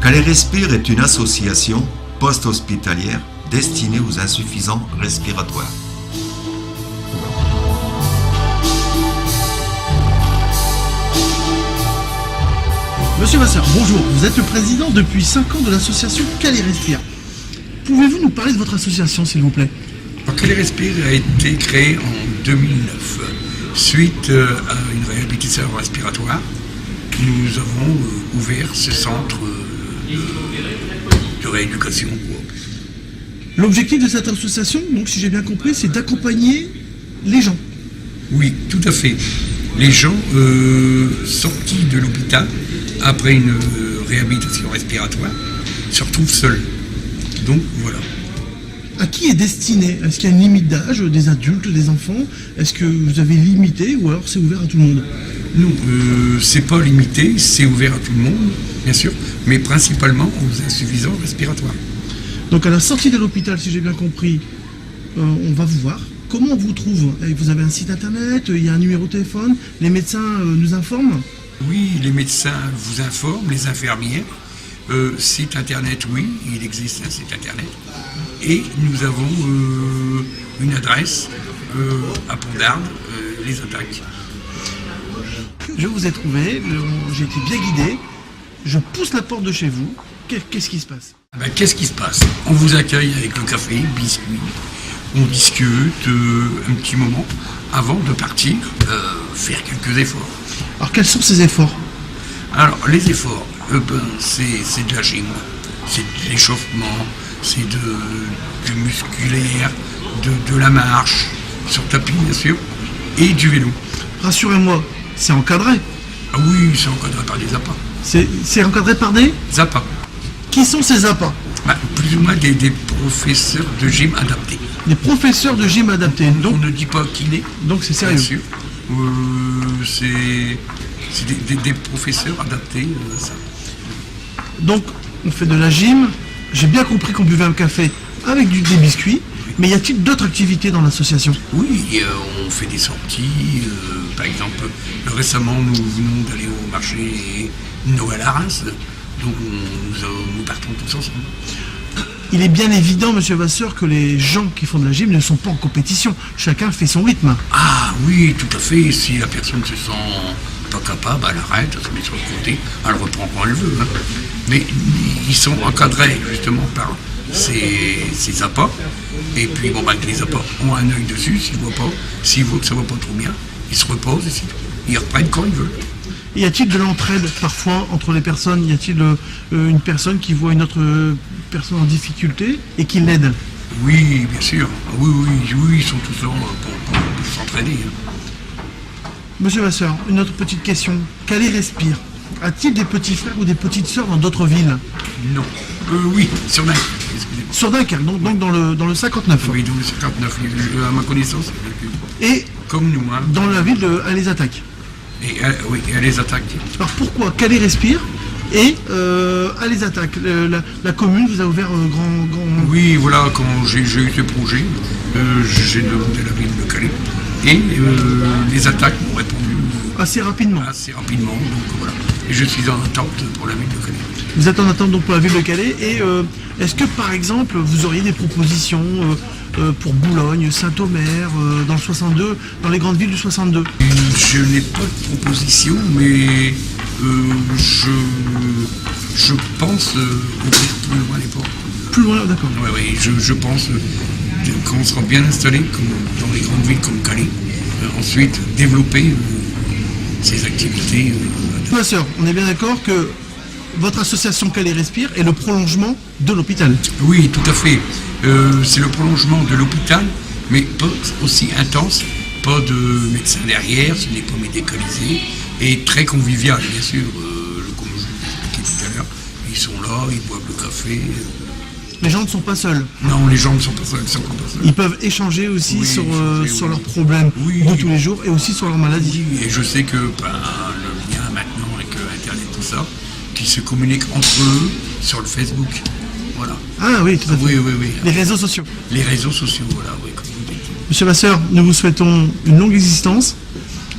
Calais Respire est une association post-hospitalière destinée aux insuffisants respiratoires. Monsieur Vasseur, bonjour. Vous êtes le président depuis 5 ans de l'association Calais Respire. Pouvez-vous nous parler de votre association, s'il vous plaît? Alors, Calais Respire a été créé en 2009 suite à une réhabilitation respiratoire. Nous avons ouvert ce centre de rééducation. L'objectif de cette association, donc, si j'ai bien compris, c'est d'accompagner les gens. Oui, tout à fait. Les gens sortis de l'hôpital après une réhabilitation respiratoire se retrouvent seuls. Donc voilà. À qui est destiné? Est-ce qu'il y a une limite d'âge, des adultes, des enfants? Est-ce que vous avez limité ou alors c'est ouvert à tout le monde? Non, c'est pas limité, c'est ouvert à tout le monde, bien sûr, mais principalement aux insuffisants respiratoires. Donc à la sortie de l'hôpital, si j'ai bien compris, on va vous voir. Comment on vous trouve? Vous avez un site internet, il y a un numéro de téléphone, les médecins nous informent? Oui, les médecins vous informent, les infirmières. Site internet, oui, il existe un site internet. Et nous avons une adresse à Pont-d'Arde, les attaques. Je vous ai trouvé, j'ai été bien guidé, je pousse la porte de chez vous. Qu'est-ce qui se passe? Qu'est-ce qui se passe? On vous accueille avec le café, biscuits, on discute un petit moment avant de partir faire quelques efforts. Alors quels sont ces efforts? Alors les efforts, c'est de la gym, c'est de l'échauffement, c'est du musculaire, de la marche, sur tapis bien sûr, et du vélo. Rassurez-moi, c'est encadré. Ah oui, c'est encadré par des appâts. C'est encadré par des Appâts. Qui sont ces appâts? Plus ou moins des professeurs de gym adaptés. Des professeurs de gym adaptés. Donc, on ne dit pas kiné. Donc c'est sérieux. Bien sûr. C'est des professeurs adaptés. Ça. Donc on fait de la gym. J'ai bien compris qu'on buvait un café avec des biscuits. Mais y a-t-il d'autres activités dans l'association? Oui, on fait des sorties. Par exemple, récemment, nous venons d'aller au marché Noël à Reims. Donc nous partons tous ensemble. Il est bien évident, monsieur Vasseur, que les gens qui font de la gym ne sont pas en compétition. Chacun fait son rythme. Ah oui, tout à fait. Si la personne se sent pas capable, elle arrête, elle se met sur le côté, elle reprend quand elle veut. Hein. Mais ils sont encadrés justement par ces appâts. Et puis les appâts ont un œil dessus, s'ils voient pas, s'ils voient que ça va pas trop bien, ils se reposent et ils reprennent quand ils veulent. Y a-t-il de l'entraide parfois entre les personnes? Y a-t-il une personne qui voit une autre personne en difficulté et qui l'aide? Oui, bien sûr. Oui, ils sont tous là pour s'entraîner. Monsieur Vasseur, une autre petite question. Calais Respire a-t-il des petits frères ou des petites sœurs dans d'autres villes? Non. Oui, sur Dunkerque, excusez-moi. Sur Dunkerque, donc dans le 59. Oui, dans le 59, à ma connaissance. Et comme nous, hein. Dans la ville de les attaques. Et oui, elle les attaque. Alors pourquoi Calais Respire et à les attaques la commune vous a ouvert grand... Oui, voilà, quand j'ai eu ce projet, j'ai demandé à la ville de Calais. Et les attaques m'ont répondu. Assez rapidement. Donc voilà. Et je suis en attente pour la ville de Calais. Vous êtes en attente donc pour la ville de Calais. Et est-ce que par exemple vous auriez des propositions pour Boulogne, Saint-Omer, dans le 62, dans les grandes villes du 62? Je n'ai pas de proposition, mais je pense ouvrir plus loin les portes. Plus loin, d'accord. Oui, je pense qu'on sera bien installé dans les grandes villes comme Calais. Ensuite, développer ces activités. Vasseur, on est bien d'accord que votre association Calais Respire est le prolongement de l'hôpital? Oui, tout à fait. C'est le prolongement de l'hôpital, mais pas aussi intense, pas de médecin derrière, ce n'est pas médicalisé, et très convivial, bien sûr. Comme je vous expliquais tout à l'heure, ils sont là, ils boivent le café. Les gens ne sont pas seuls. Non, les gens ne sont pas seuls, ils sont pas seuls. Ils peuvent échanger aussi sur leurs problèmes de tous les jours et aussi sur leurs maladies. Oui, et je sais que le lien maintenant avec Internet, tout ça, qui se communiquent entre eux sur le Facebook. Voilà. Ah oui, tout à fait. Oui. Les réseaux sociaux. Les réseaux sociaux, voilà, oui, comme vous dites. Monsieur Vasseur, nous vous souhaitons une longue existence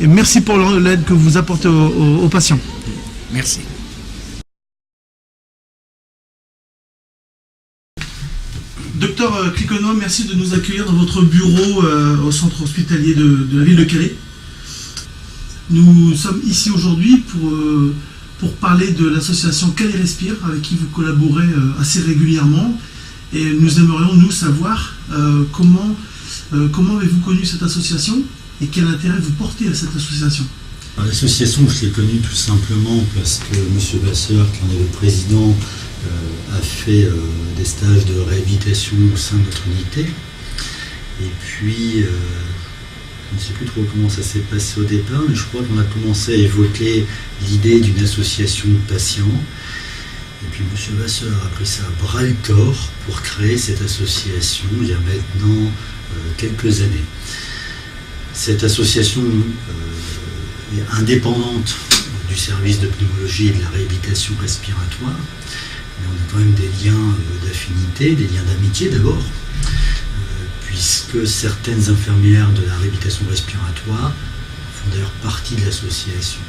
et merci pour l'aide que vous apportez aux patients. Merci. Docteur Cliconois, merci de nous accueillir dans votre bureau au centre hospitalier de la ville de Calais. Nous sommes ici aujourd'hui pour parler de l'association Calais Respire, avec qui vous collaborez assez régulièrement. Et nous aimerions, nous, savoir comment avez-vous connu cette association et quel intérêt vous portez à cette association. L'association, je l'ai connue tout simplement parce que M. Vasseur, qui en est le président, a fait des stages de réhabilitation au sein de notre unité. Et puis, je ne sais plus trop comment ça s'est passé au départ, mais je crois qu'on a commencé à évoquer l'idée d'une association de patients. Et puis M. Vasseur a pris ça à bras le corps pour créer cette association il y a maintenant quelques années. Cette association est indépendante du service de pneumologie et de la réhabilitation respiratoire, mais on a quand même des liens d'affinité, des liens d'amitié d'abord, puisque certaines infirmières de la réhabilitation respiratoire font d'ailleurs partie de l'association.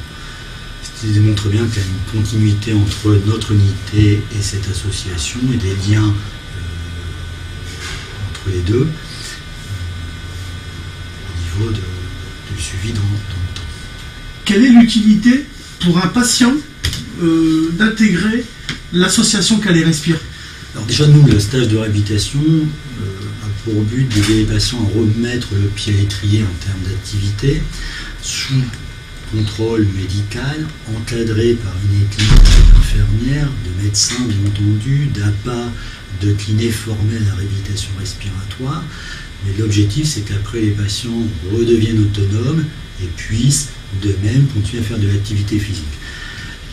Ce qui démontre bien qu'il y a une continuité entre notre unité et cette association et des liens entre les deux au niveau du suivi dans le temps. Quelle est l'utilité pour un patient d'intégrer l'association Calais Respire? Alors déjà, nous, le stage de réhabilitation a pour but d'aider les patients à remettre le pied à l'étrier en termes d'activité, sous contrôle médical, encadré par une équipe d'infirmières, de médecins bien entendu, d'APA, de kinés formés à la réhabilitation respiratoire. Mais l'objectif, c'est qu'après les patients redeviennent autonomes et puissent de même continuer à faire de l'activité physique.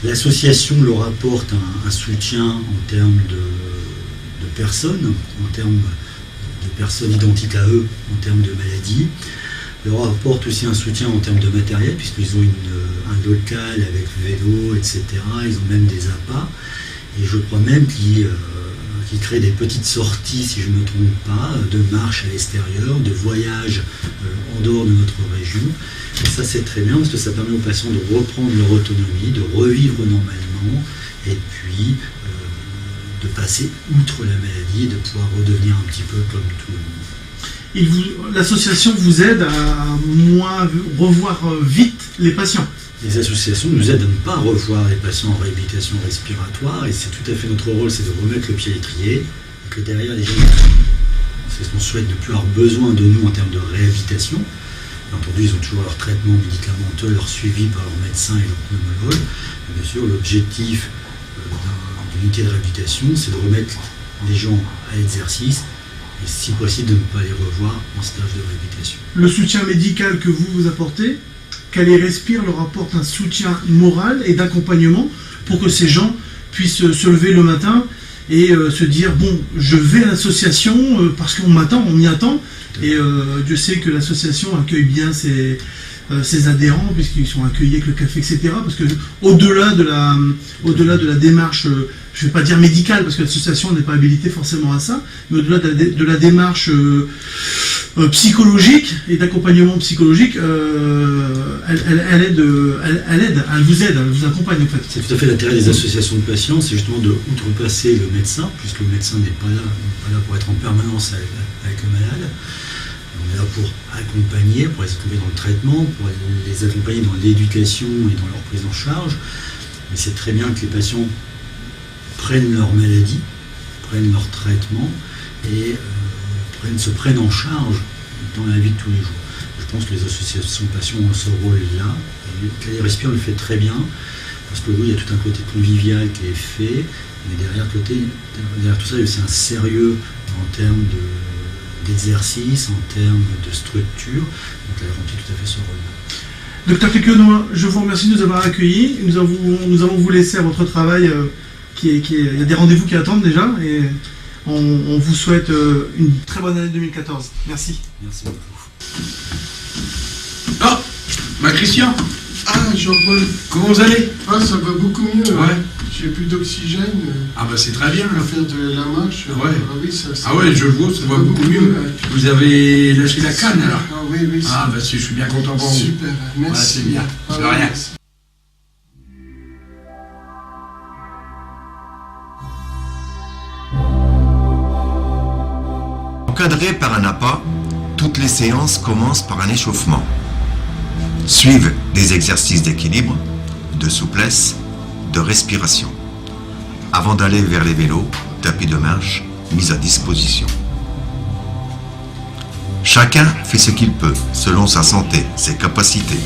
L'association leur apporte un soutien en termes de personnes, en termes de personnes identiques à eux, en termes de maladies. Leur apporte aussi un soutien en termes de matériel, puisqu'ils ont un local avec vélo, etc. Ils ont même des appâts. Et je crois même qu'ils créent des petites sorties, si je ne me trompe pas, de marche à l'extérieur, de voyage en dehors de notre région. Et ça, c'est très bien, parce que ça permet aux patients de reprendre leur autonomie, de revivre normalement, et puis de passer outre la maladie et de pouvoir redevenir un petit peu comme tout le monde. L'association vous aide à revoir vite les patients. Les associations nous aident à ne pas revoir les patients en réhabilitation respiratoire, et c'est tout à fait notre rôle, c'est de remettre le pied à l'étrier, et que derrière les gens, c'est ce qu'on souhaite, ne plus avoir besoin de nous en termes de réhabilitation. Bien entendu, ils ont toujours leur traitement médicamenteux, leur suivi par leur médecin et leur pneumologue. Et bien sûr, l'objectif d'une unité de réhabilitation, c'est de remettre les gens à l'exercice, et si possible de ne pas les revoir en stage de réhabilitation. Le soutien médical que vous apportez, Calais Respire leur apporte un soutien moral et d'accompagnement pour que ces gens puissent se lever le matin et se dire bon, je vais à l'association parce qu'on m'attend, on m'y attend. Et Dieu sait que l'association accueille bien ses adhérents, puisqu'ils sont accueillis avec le café, etc. Parce que au-delà de la démarche, je ne vais pas dire médicale, parce que l'association n'est pas habilitée forcément à ça, mais au-delà de la démarche psychologique et d'accompagnement psychologique, elle vous aide, elle vous accompagne en fait. C'est tout à fait l'intérêt des associations de patients, c'est justement de outrepasser le médecin, puisque le médecin n'est pas là pour être en permanence avec le malade. On est là pour accompagner, pour les accompagner dans le traitement, pour les accompagner dans l'éducation et dans leur prise en charge. Mais c'est très bien que les patients prennent leur maladie, prennent leur traitement et se prennent en charge dans la vie de tous les jours. Je pense que les associations de patients ont ce rôle-là. Calais Respire le fait très bien, parce que oui, il y a tout un côté convivial qui est fait, mais derrière tout ça, il y a aussi un sérieux en termes d'exercice, en termes de structure. Donc elle remplit tout à fait ce rôle-là. Docteur Cliconois, je vous remercie de nous avoir accueillis. Nous allons vous laisser à votre travail. Il y a des rendez-vous qui attendent déjà. Et on vous souhaite une très bonne année 2014. Merci. Merci beaucoup. Ah, Christian. Ah, Jean-Paul. Comment vous allez? Ah, ça va beaucoup mieux. Ouais. J'ai plus d'oxygène. Ah bah c'est très bien. Je peux faire de la marche. Ouais. Ah oui, ça ouais, je vois, ça va beaucoup mieux. Vous avez lâché la canne alors? Ah oui. Ah bah je suis bien content pour vous. Super, merci. Ouais, c'est bien. Ah, De rien. Merci. reviendrez par un appât. Toutes les séances commencent par un échauffement. Suivent des exercices d'équilibre, de souplesse, de respiration. Avant d'aller vers les vélos, tapis de marche, mis à disposition. Chacun fait ce qu'il peut, selon sa santé, ses capacités.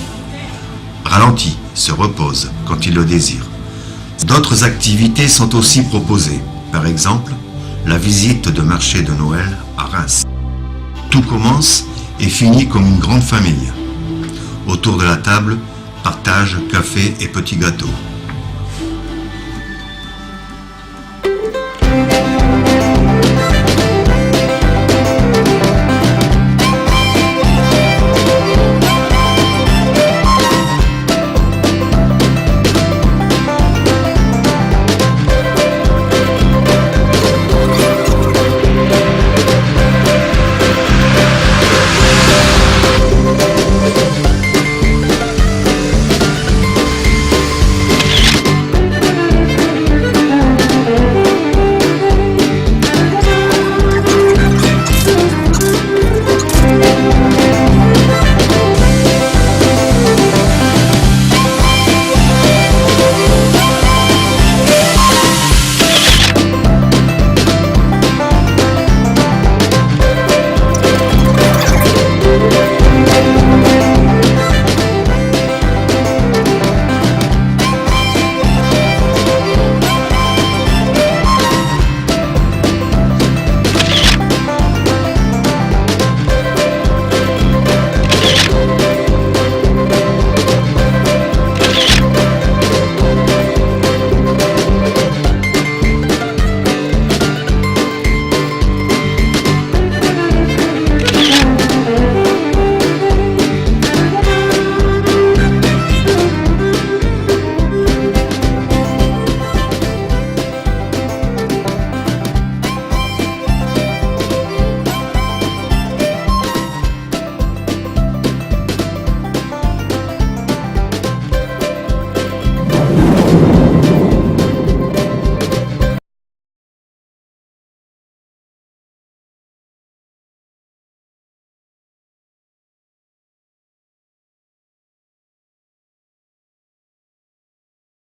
Ralentit, se repose quand il le désire. D'autres activités sont aussi proposées. Par exemple, la visite de marché de Noël à Reims. Tout commence et finit comme une grande famille. Autour de la table, partage, café et petits gâteaux.